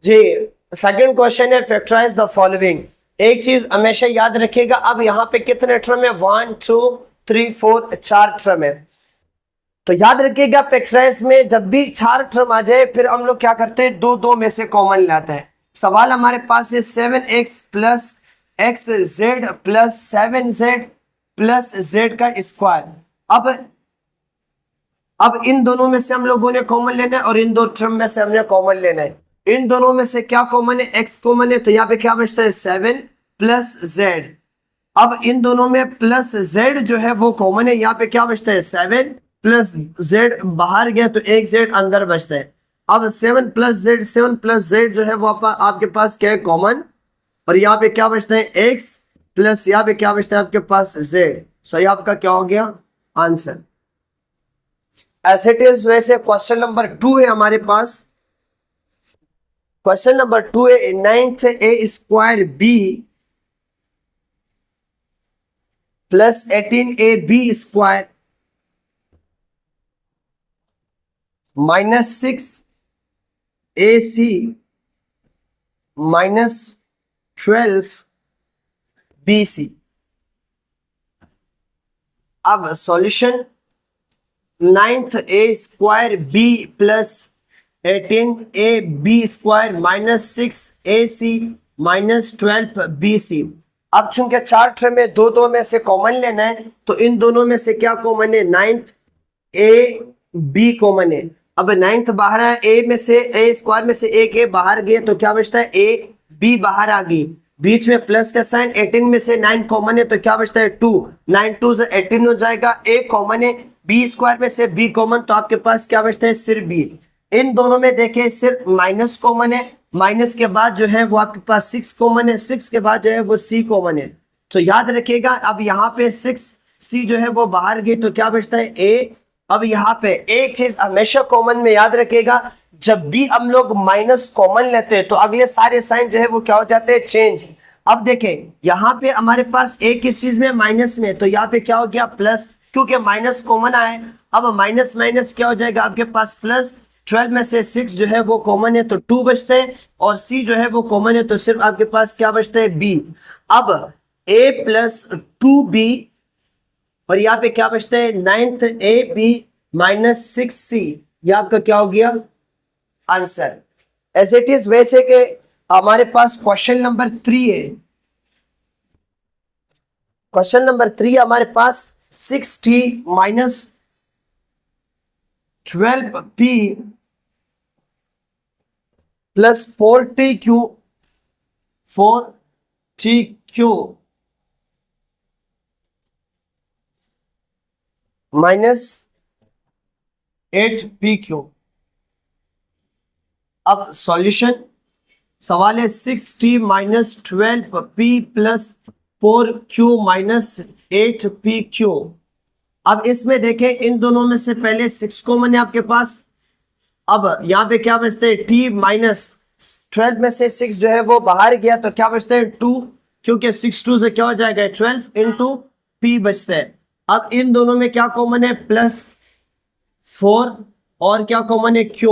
जी, second question है factorise the following. एक चीज हमेशा याद रखिएगा, अब यहाँ पे कितने टर्म है, 1 2 3 4 4 टर्म है। तो याद रखिएगा फैक्टराइज में जब भी 4 टर्म आ जाए फिर हम लोग क्या करते हैं, दो दो में से कॉमन लाते हैं। सवाल हमारे पास है 7x plus x Z plus 7z plus z का स्क्वायर। अब इन दोनों में से हम लोगों ने कॉमन लेना है और इन दो टर्म में से हमने कॉमन लेना है। इन दोनों में से क्या कॉमन है, x कॉमन है, तो यहाँ पे क्या बचता है 7 प्लस जेड। अब इन दोनों में प्लस जेड जो है वो कॉमन है, यहाँ पे क्या बचता है 7 प्लस जेड बाहर गया तो एक जेड अंदर बचता है। अब 7 प्लस जेड जो है वो आपके पास क्या है कॉमन, और यहाँ पे क्या बचता है x प्लस यहाँ पे क्या बचता है आपके पास z। सो ये आपका क्या हो गया आंसर। एज इट इज वैसे क्वेश्चन नंबर 2 है हमारे पास। क्वेश्चन नंबर 2 है 9th a square b plus 18ab square minus 6ac minus 12bc। अब solution 9th a square b plus 18ab square minus 6ac minus 12bc। अब चूंकि 4 term में दो दो में से कॉमन लेना है तो इन दोनों में से क्या कॉमन है, 9th a b कॉमन है। अब 9th बाहर है, a में से a स्क्वायर में से एक a बाहर गए तो क्या बचता है a b बाहर आ गई, बीच में प्लस का साइन, 18 में से 9 कॉमन है तो क्या बचता है 2, 9 2 से 18 हो जाएगा, a कॉमन है, b स्क्वायर में से b कॉमन तो आपके पास क्या बचता है सिर्फ b। इन दोनों में देखें सिर्फ माइनस कॉमन है, माइनस के बाद जो है वो आपके पास 6 कॉमन है, 6 के बाद जो है वो c कॉमन है। तो याद रखिएगा अब यहाँ पे 6c जो है वो बाहर गई तो क्या बचता है a। अब यहाँ पे एक चीज हमेशा कॉमन में याद रखिएगा, जब भी हम लोग माइनस कॉमन लेते हैं तो अगले सारे साइन जो है वो क्या हो जाते हैं चेंज। अब देखें यहाँ पे हमारे पास एक किस चीज में माइनस में, तो यहाँ पे क्या हो गया प्लस, क्योंकि माइनस कॉमन आए। अब माइनस माइनस क्या हो जाएगा आपके पास प्लस, 12 में से 6 जो है वो कॉमन है तो 2 बचते हैं, और c जो है वो कॉमन है तो सिर्फ आपके पास क्या बचता है b। अब a प्लस 2b और यहाँ पे क्या बचता है 9th a b minus 6c, ये आपका क्या हो गया आंसर। एज इट इज वैसे के हमारे पास क्वेश्चन नंबर 3 है। क्वेश्चन नंबर 3 हमारे पास 6t minus 12p plus 4tq minus 8pq। अब सॉल्यूशन, सवाल है 6t minus 12p plus 4q minus 8pq। अब इसमें देखें इन दोनों में से पहले 6 कॉमन है आपके पास। अब यहाँ पे क्या बचते हैं t माइनस 12 में से 6 जो है वो बाहर गया तो क्या बचते हैं 2, क्योंकि 6 2 से क्या हो जाएगा 12 इंटू p बचता है। अब इन दोनों में क्या कॉमन है प्लस 4 और क्या कॉमन है q।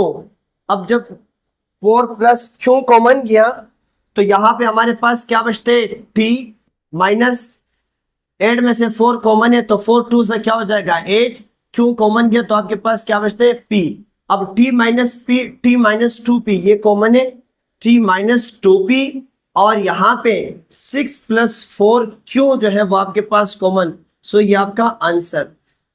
अब जब 4 प्लस q कॉमन गया तो यहाँ पे हमारे पास क्या बचते हैं t माइनस 8 में से 4 कॉमन है तो 4 2 से क्या हो जाएगा 8, q कॉमन गया तो आपके पास क्या बचते हैं p। अब t minus p, t minus 2p ये कॉमन है, t माइनस 2p और यहाँ पे 6 प्लस 4q जो है वो आपके पास कॉमन। सो ये आपका आंसर।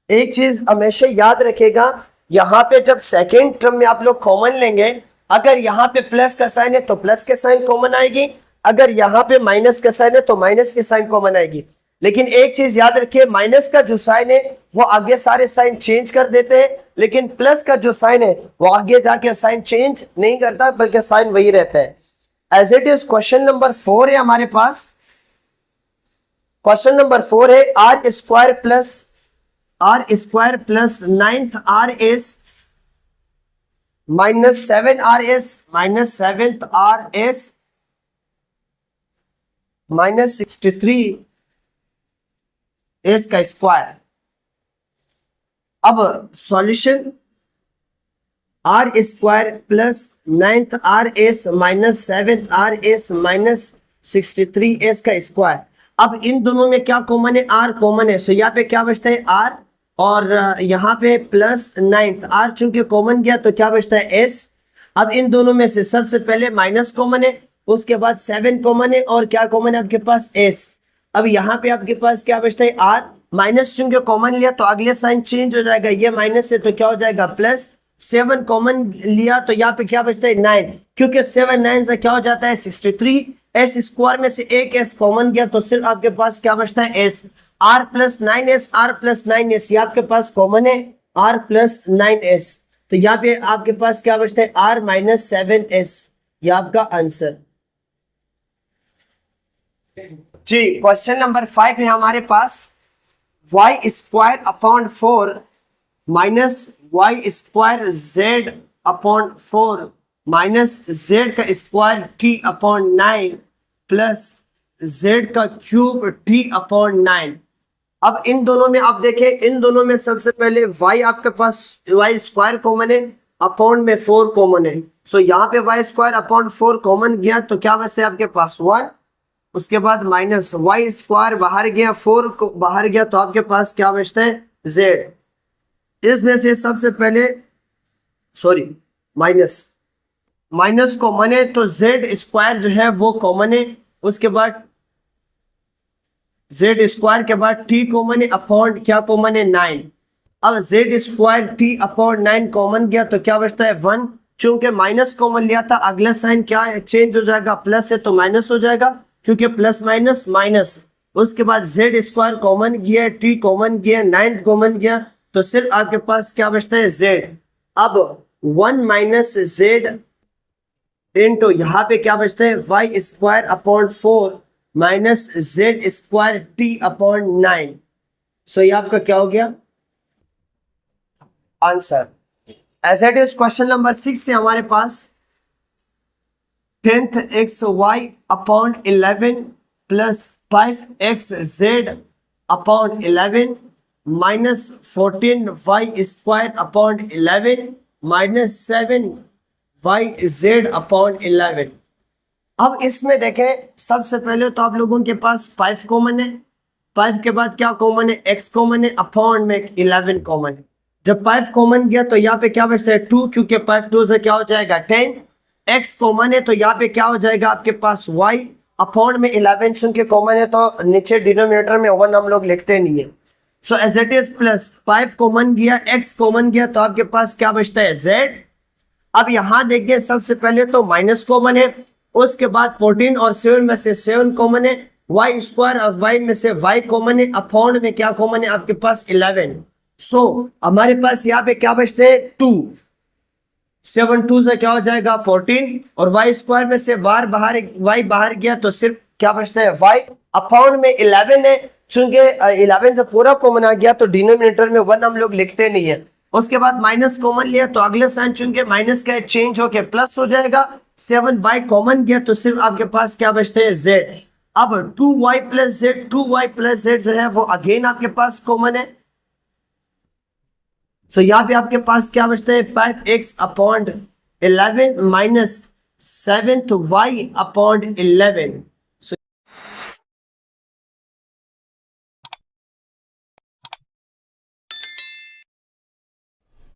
एक चीज हमेशा याद रखेगा, यहाँ पे जब सेकेंड टर्म में आप लोग कॉमन लेंगे, अगर यहाँ पे प्लस का साइन है तो प्लस के साइन कॉमन आएगी, अगर यहाँ पे माइनस का साइन है तो माइनस के साइन कॉमन आएगी। लेकिन एक चीज याद रखिए, माइनस का जो साइन है वो आगे सारे साइन चेंज कर देते हैं, लेकिन प्लस का जो साइन है वो आगे जाके साइन चेंज नहीं करता बल्कि साइन वही रहता है। As it is question number 4 है हमारे पास। क्वेश्चन नंबर 4 है R square plus 9th R S minus 7 R S minus 7th R S minus 63 S का स्क्वायर। अब solution R square plus 9th R S minus 7th R S minus 63 S का square. अब इन दोनों में क्या common है? Are common है, सो यहाँ पे क्या बचता है? आर, और यहाँ पे प्लस 9th आर चूंकि कॉमन गया तो क्या बचता है? एस। अब इन दोनों में से सबसे पहले माइनस कॉमन है, उसके बाद 7 कॉमन है, और क्या कॉमन है आपके पास? एस। अब यहाँ पे आपके पास क्या बचता है? आर। माइनस चूंकि कॉमन लिया तो अगले साइन चेंज हो जाएगा, ये माइनस है तो क्या हो जाएगा? प्लस। 7 कॉमन लिया तो यहाँ पे क्या बचता है? 9, क्योंकि 7 9 से क्या हो जाता है? 63। एस स्क्वायर में से एक एस कॉमन गया तो सिर्फ आपके पास क्या बचता है? S. R plus 9s, R plus 9s ये आपके पास कॉमन है, आर प्लस 9s, तो यहाँ पे आपके पास क्या बचता है? आर माइनस 7s, ये आपका आंसर। जी, क्वेश्चन नंबर 5 है हमारे पास, y square upon 4 minus y square z upon 4 minus z का square T upon 9 plus z का क्यूब टी अपॉन 9। अब इन दोनों में आप देखें, इन दोनों में सबसे पहले y आपके पास वाई स्क्वायर कॉमन है, अपॉन में 4 कॉमन है, सो यहाँ पे वाई स्क्वायर अपॉन 4 कॉमन गया तो क्या बचता है आपके पास? 1। उसके बाद माइनस वाई स्क्वायर बाहर गया, 4 को बाहर गया तो आपके पास क्या बचता है? z। इसमें से सबसे पहले माइनस कॉमन है तो z स्क्वायर जो है वो कॉमन है, उसके बाद z स्क्वायर के बाद t कॉमन है, अपॉन क्या कॉमन है? 9। अब z square t upon 9 common गया तो क्या बचता है? 1। चूंकि माइनस कॉमन लिया था अगला साइन क्या है? चेंज हो जाएगा, प्लस है तो माइनस हो जाएगा, क्योंकि प्लस माइनस माइनस। उसके बाद z स्क्वायर कॉमन गया, t कॉमन गया, 9 कॉमन गया तो सिर्फ आपके पास क्या बचता है? z। अब 1 माइनस जेड इंटू यहाँ पे क्या बचता है? Y square upon 4 minus Z square T upon 9, so ये आपका क्या हो गया? Answer. As it is question number 6 से हमारे पास 10th X Y upon 11 plus 5x Z upon 11 minus 14 Y square upon 11 minus 7 Y Z upon 11। अब इसमें देखें, सबसे पहले तो आप लोगों के पास 5 कॉमन है, 5 के बाद क्या कॉमन है? x कॉमन है, अपॉन में 11 कॉमन है। जब 5 कॉमन गया तो यहाँ पे क्या बचता है? 2, क्योंकि 5 2 से क्या हो जाएगा? 10। x कॉमन है तो यहाँ पे क्या हो जाएगा आपके पास? y, अपॉन में 11 चूंकि कॉमन है तो नीचे डिनोमिनेटर में 1 हम लोग लिखते नहीं है, so as it is plus 5 common गया, x कॉमन गया तो आपके पास क्या बचता है? z। अब यहां देखिए, सबसे पहले तो माइनस कॉमन है, उसके बाद 14 और 7 में से 7 कॉमन है, वाई स्क्वायर और वाई में से वाई कॉमन है, अपॉन में क्या कॉमन है आपके पास? 11। सो हमारे पास यहाँ पे क्या बचते हैं? 2। 7 2 से क्या हो जाएगा? 14, और वाई स्क्वायर में से वाई बाहर गया तो सिर्फ क्या बचता है? वाई, अपॉन में 11 है, चूंकि 11 से पूरा कॉमन आ गया तो डिनोमिनेटर में 1 हम लोग लिखते नहीं है। उसके बाद माइनस कॉमन लिया तो अगले साइन चूंकि माइनस का चेंज होके प्लस हो जाएगा, 7 बाई कॉमन गया तो सिर्फ आपके पास क्या बचते हैं? z। अब 2y plus Z, 2y plus Z जो है वो अगेन आपके पास कॉमन है, सो यहाँ पे आपके पास क्या बचता है? 5x upon 11 minus 7y upon 11,